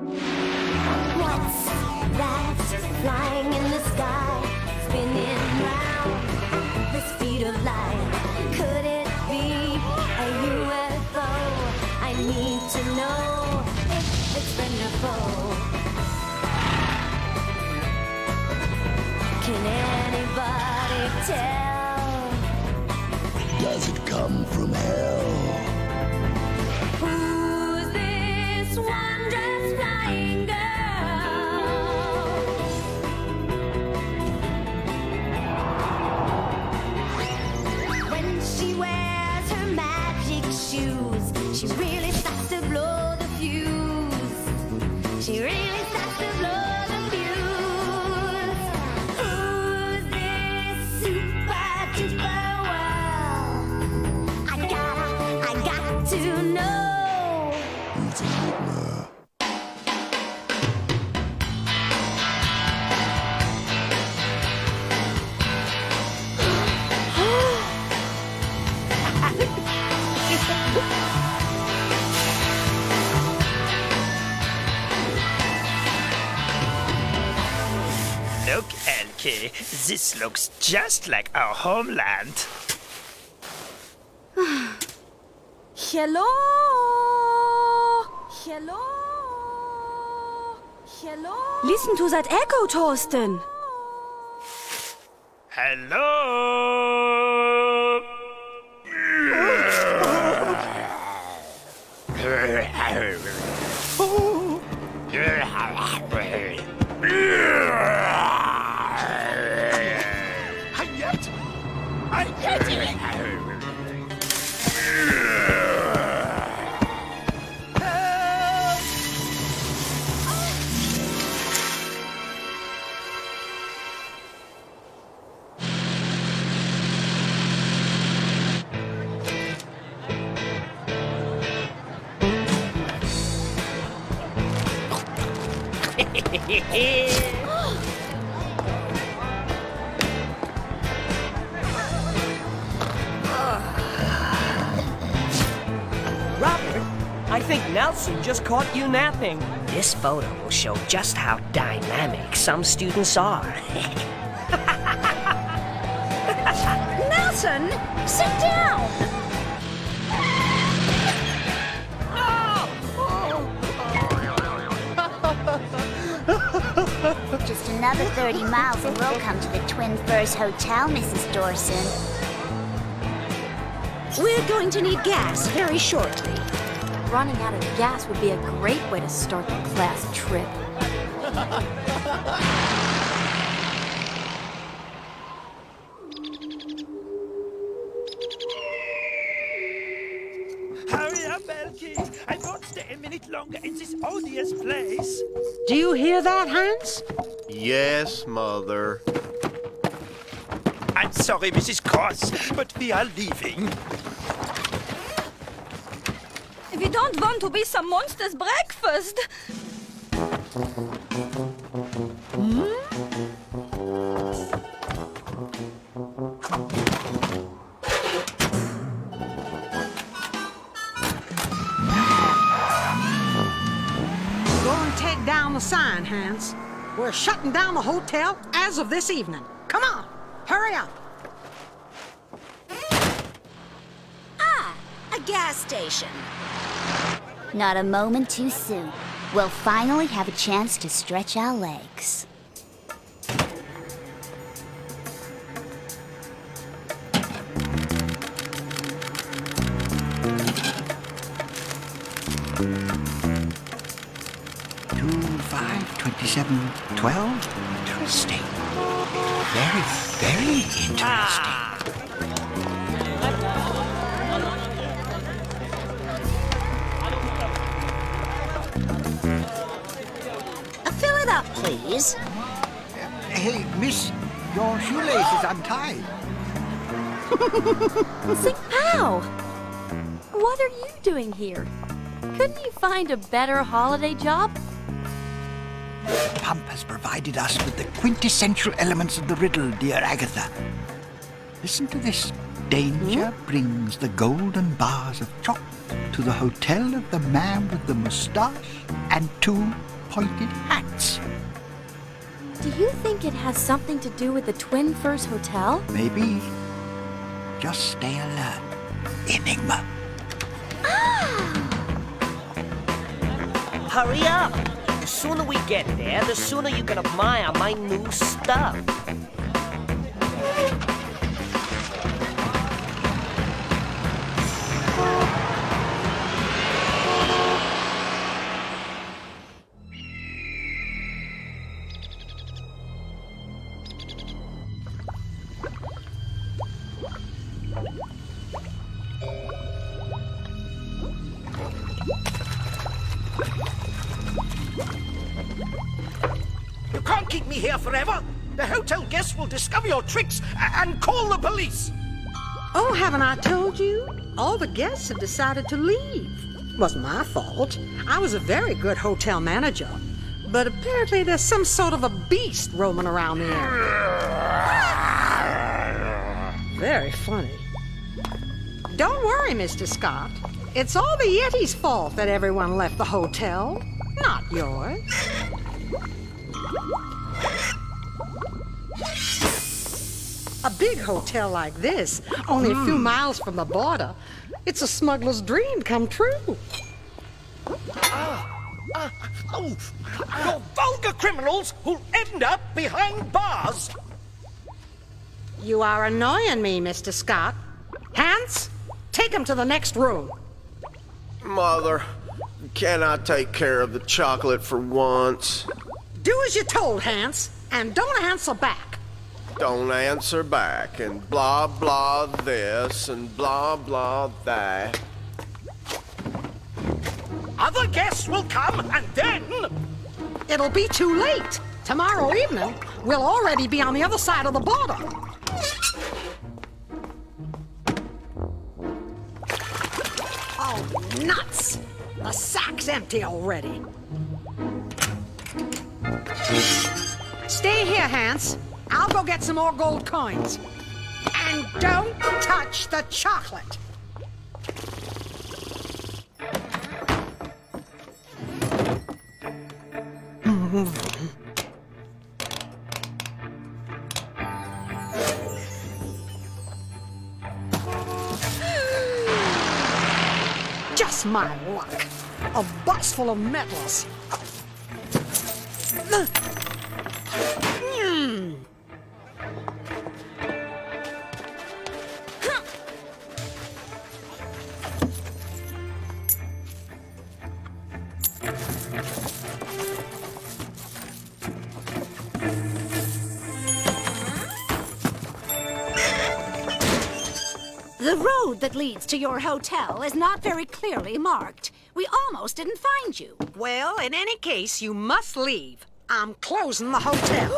What's that flying in the sky, spinning round at the speed of light? Could it be a UFO? I need to know if it's friend or foe. Can anybody tell? Does it come from hell? Who's this wondrous flying girl? When she wears her magic shoes, she really starts to blow the fuse. She really starts to blow the fuse. Who's this super duper world? I got to know. It's Enigma. Look, Elke, this looks just like our homeland. Hello? Hello? Hello? Listen to that echo, Thorsten. Hello? Robert, I think Nelson just caught you napping. This photo will show just how dynamic some students are. Nelson, sit down. Just another 30 miles and we'll come to the Twin Firs Hotel, Mrs. Dorson. We're going to need gas very shortly. Running out of gas would be a great way to start the class trip. Hurry up, Elke. I won't stay a minute longer in this odious place. Do you hear that, Hans? Yes, Mother. I'm sorry, Mrs. Cross, but we are leaving. We don't want to be some monster's breakfast. Go and take down the sign, Hans. We're shutting down the hotel as of this evening. Come on, hurry up. A gas station. Not a moment too soon. We'll finally have a chance to stretch our legs. Interesting. Very, very interesting. Fill it up, please. Hey, miss, your shoelace is untied. Sing Pow! What are you doing here? Couldn't you find a better holiday job? Pump has provided us with the quintessential elements of the riddle, dear Agatha. Listen to this. Danger brings the golden bars of chocolate to the hotel of the man with the mustache and two pointed hats. Do you think it has something to do with the Twin Firs Hotel? Maybe. Just stay alert, Enigma. Hurry up! The sooner we get there, the sooner you can admire my new stuff. You can't keep me here forever. The hotel guests will discover your tricks and call the police. Oh, haven't I told you? All the guests have decided to leave. Wasn't my fault. I was a very good hotel manager. But apparently there's some sort of a beast roaming around the area. Very funny. Don't worry, Mr. Scott. It's all the Yeti's fault that everyone left the hotel, not yours. A big hotel like this, only a few miles from the border, it's a smuggler's dream come true. Oh, you're vulgar criminals who'll end up behind bars. You are annoying me, Mr. Scott. Hans, take him to the next room. Mother, can I take care of the chocolate for once? Do as you're told, Hans, and don't answer back. Don't answer back, and blah blah this, and blah blah that. Other guests will come, and then... It'll be too late. Tomorrow evening, we'll already be on the other side of the border. Oh, nuts! The sack's empty already. Stay here, Hans. I'll go get some more gold coins. And don't touch the chocolate. Just my luck. A box full of metals. The road that leads to your hotel is not very clearly marked. We almost didn't find you. Well, in any case, you must leave. I'm closing the hotel.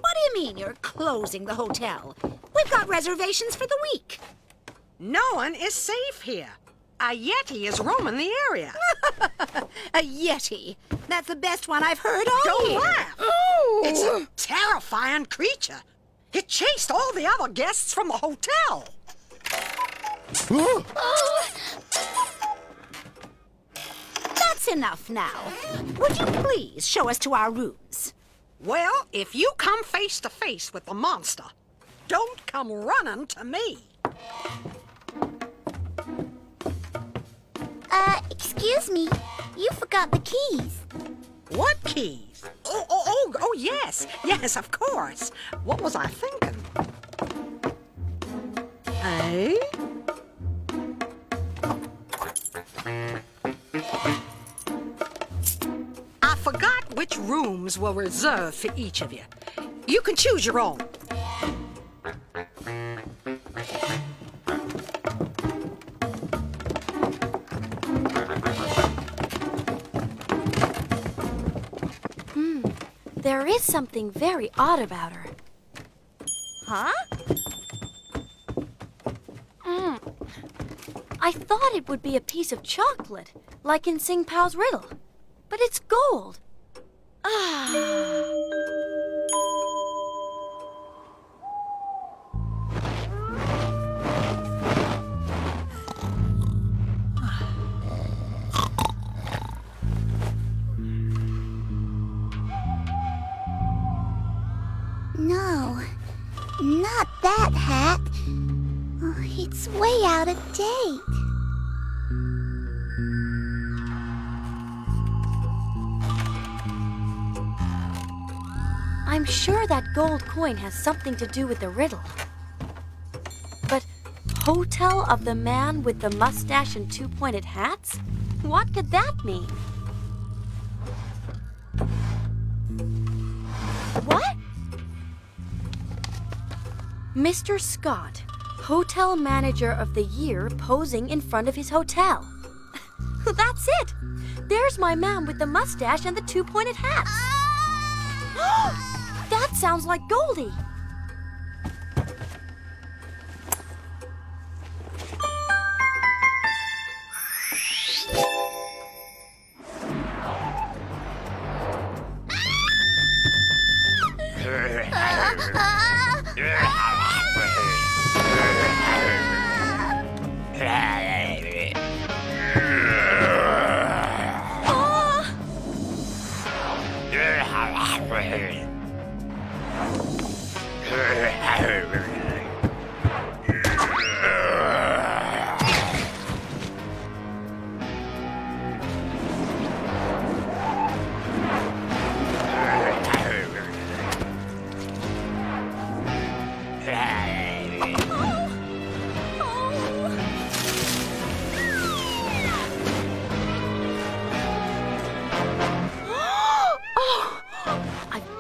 What do you mean you're closing the hotel? We've got reservations for the week. No one is safe here. A Yeti is roaming the area. A Yeti. That's the best one I've heard all Don't year. laugh. It's a terrifying creature. It chased all the other guests from the hotel. That's enough now. Would you please show us to our rooms? Well, if you come face to face with the monster, don't come running to me. Excuse me. You forgot the keys. What keys? Oh, yes. Yes, of course. What was I thinking? Eh? I forgot which rooms were reserved for each of you. You can choose your own. There is something very odd about her. Huh? I thought it would be a piece of chocolate, like in Sing Pao's riddle. But it's gold. Not that hat. Oh, it's way out of date. I'm sure that gold coin has something to do with the riddle. But Hotel of the Man with the Mustache and Two-Pointed Hats? What could that mean? What? Mr. Scott, Hotel Manager of the Year, posing in front of his hotel. That's it! There's my man with the mustache and the two-pointed hats. That sounds like Goldie.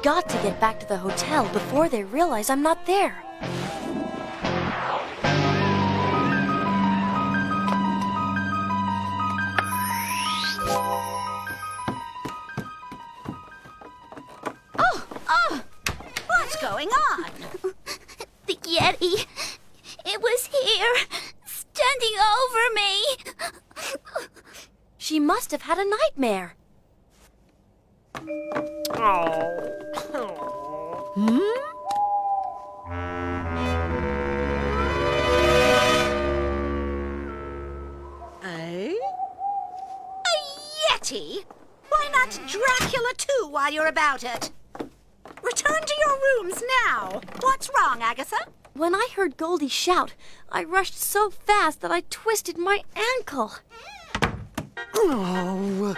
Got to get back to the hotel before they realize I'm not there. What's going on? The Yeti. It was here, standing over me. She must have had a nightmare. A Yeti? Why not Dracula too while you're about it? Return to your rooms now. What's wrong, Agatha? When I heard Goldie shout, I rushed so fast that I twisted my ankle. Oh.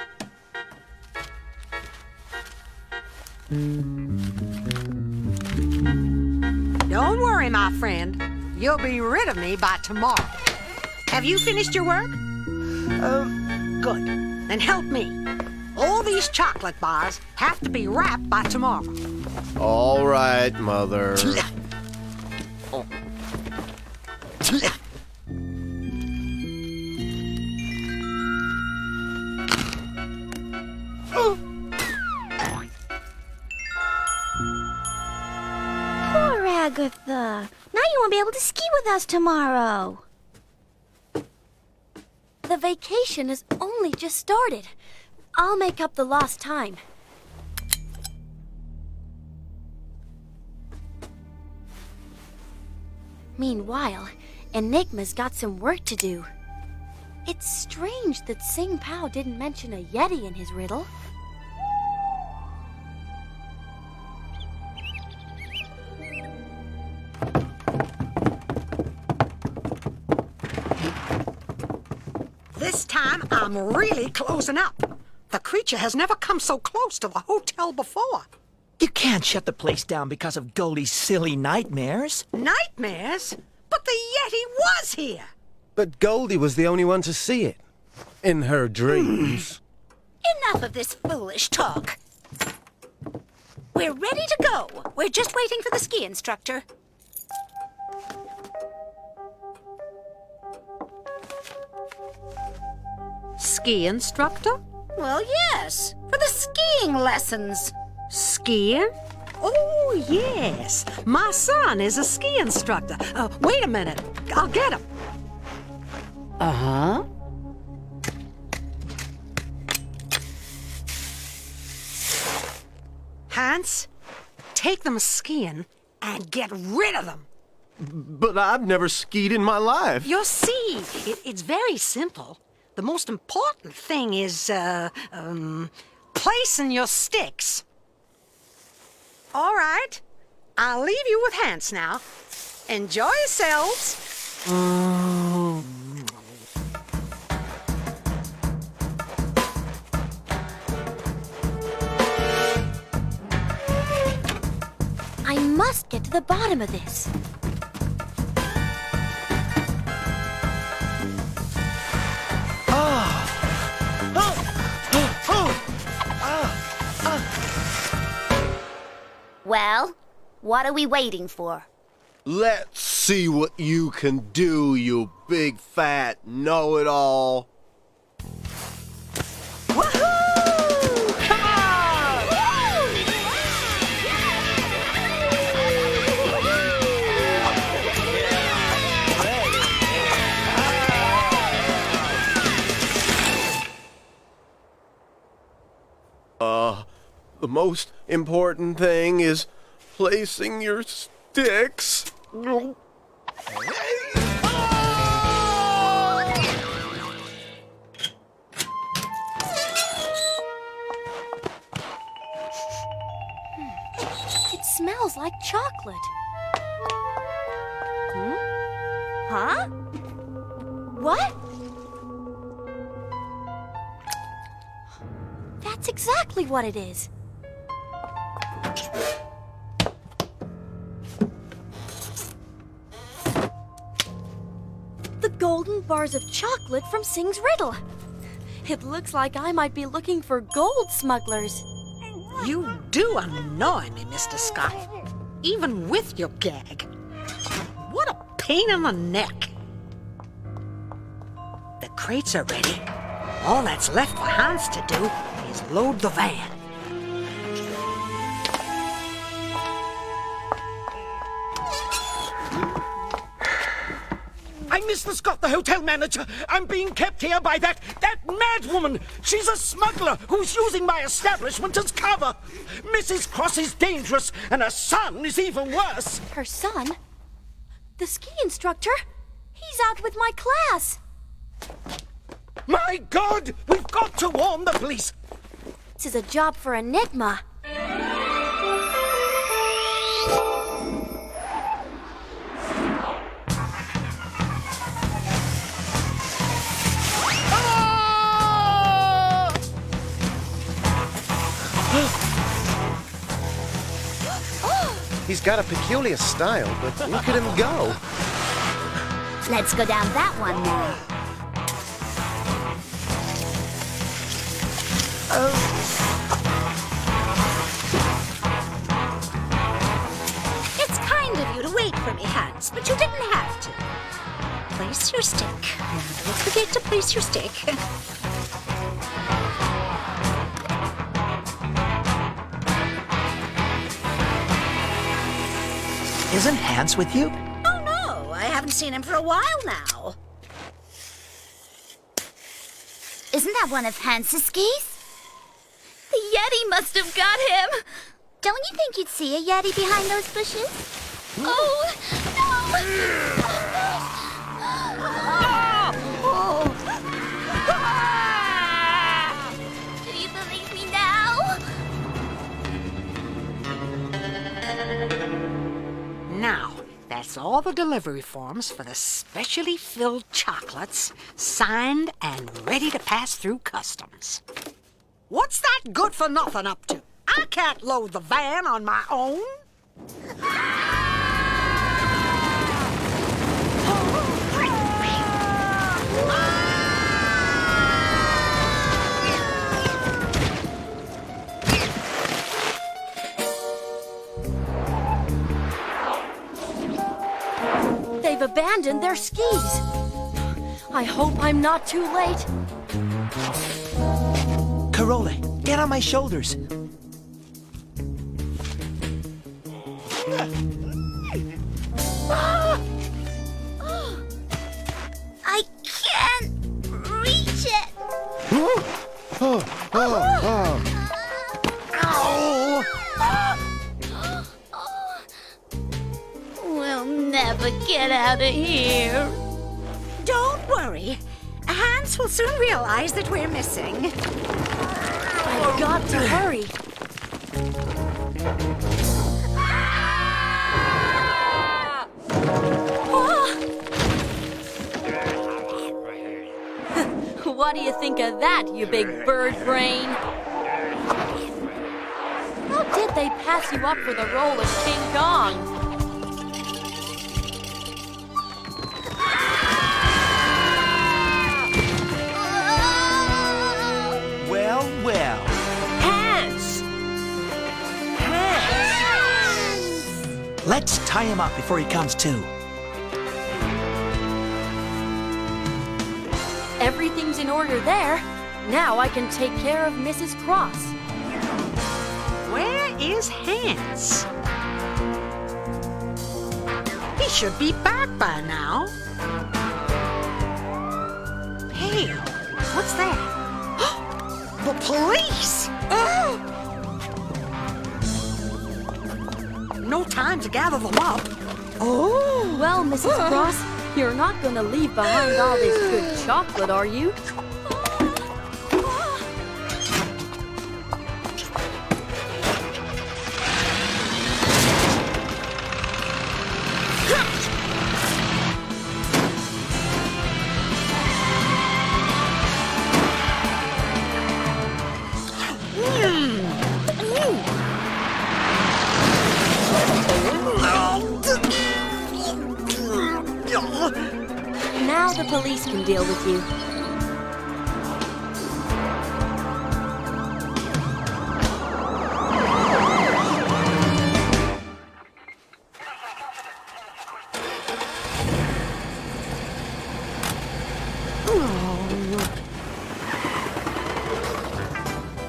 Don't worry, my friend. You'll be rid of me by tomorrow. Have you finished your work? Good. Then help me. All these chocolate bars have to be wrapped by tomorrow. All right, Mother. Poor Agatha. Now you won't be able to ski with us tomorrow. The vacation has only just started. I'll make up the lost time. Meanwhile, Enigma's got some work to do. It's strange that Sing Pao didn't mention a Yeti in his riddle. This time, I'm really closing up. The creature has never come so close to the hotel before. You can't shut the place down because of Goldie's silly nightmares. Nightmares? But the Yeti was here. But Goldie was the only one to see it. In her dreams. Enough of this foolish talk. We're ready to go. We're just waiting for the ski instructor. Ski instructor? Well, yes, for the skiing lessons. Skiing? Oh, yes. My son is a ski instructor. Wait a minute. I'll get him. Uh-huh. Hans, take them skiing and get rid of them. But I've never skied in my life. You'll see. It's very simple. The most important thing is, placing your sticks. All right. I'll leave you with Hans now. Enjoy yourselves. I must get to the bottom of this. Well, what are we waiting for? Let's see what you can do, you big fat know-it-all. Woohoo! Come on! The most important thing is placing your sticks. It smells like chocolate. Huh? What? That's exactly what it is. The golden bars of chocolate from Sing's riddle. It looks like I might be looking for gold smugglers. You do annoy me, Mr. Scott. Even with your gag. What a pain in the neck. The crates are ready. All that's left for Hans to do is load the van. I'm Mr. Scott, the hotel manager. I'm being kept here by that mad woman. She's a smuggler who's using my establishment as cover. Mrs. Cross is dangerous, and her son is even worse. Her son? The ski instructor? He's out with my class. My God! We've got to warn the police. This is a job for Enigma. He's got a peculiar style, but look at him go. Let's go down that one now. It's kind of you to wait for me, Hans, but you didn't have to. Place your stick. Don't forget to place your stick. Isn't Hans with you? Oh, no, I haven't seen him for a while now. Isn't that one of Hans's skis? The Yeti must have got him. Don't you think you'd see a Yeti behind those bushes? Oh, no! Do you believe me now? Now, that's all the delivery forms for the specially filled chocolates, signed and ready to pass through customs. What's that good-for-nothing up to? I can't load the van on my own. They've abandoned their skis. I hope I'm not too late. Carola, get on my shoulders. I can't reach it. We'll never get out of here. Don't worry. Hans will soon realize that we're missing. I've got to hurry. What do you think of that, you big bird brain? How did they pass you up for the role of King Kong? Well, well. Hands! Hands! Let's tie him up before he comes to. Everything's in order there. Now I can take care of Mrs. Cross. Where is Hans? He should be back by now. Hey, what's that? The police! No time to gather them up. Oh! Well, Mrs. Cross, you're not gonna leave behind all this good chocolate, are you? Now the police can deal with you.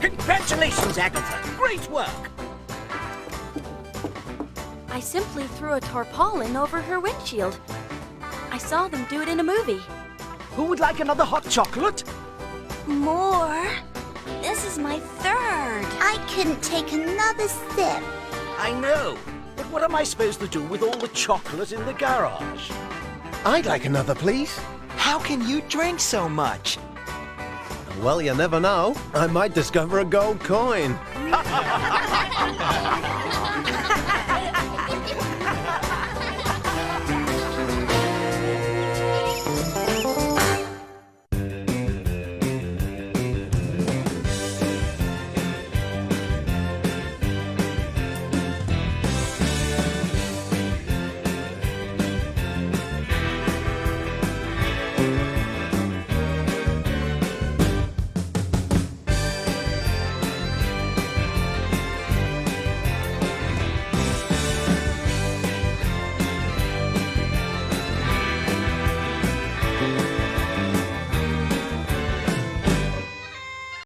Congratulations, Agatha. Great work. I simply threw a tarpaulin over her windshield. I saw them do it in a movie. Who would like another hot chocolate? More? This is my third. I couldn't take another sip. I know. But what am I supposed to do with all the chocolate in the garage? I'd like another, please. How can you drink so much? Well, you never know. I might discover a gold coin.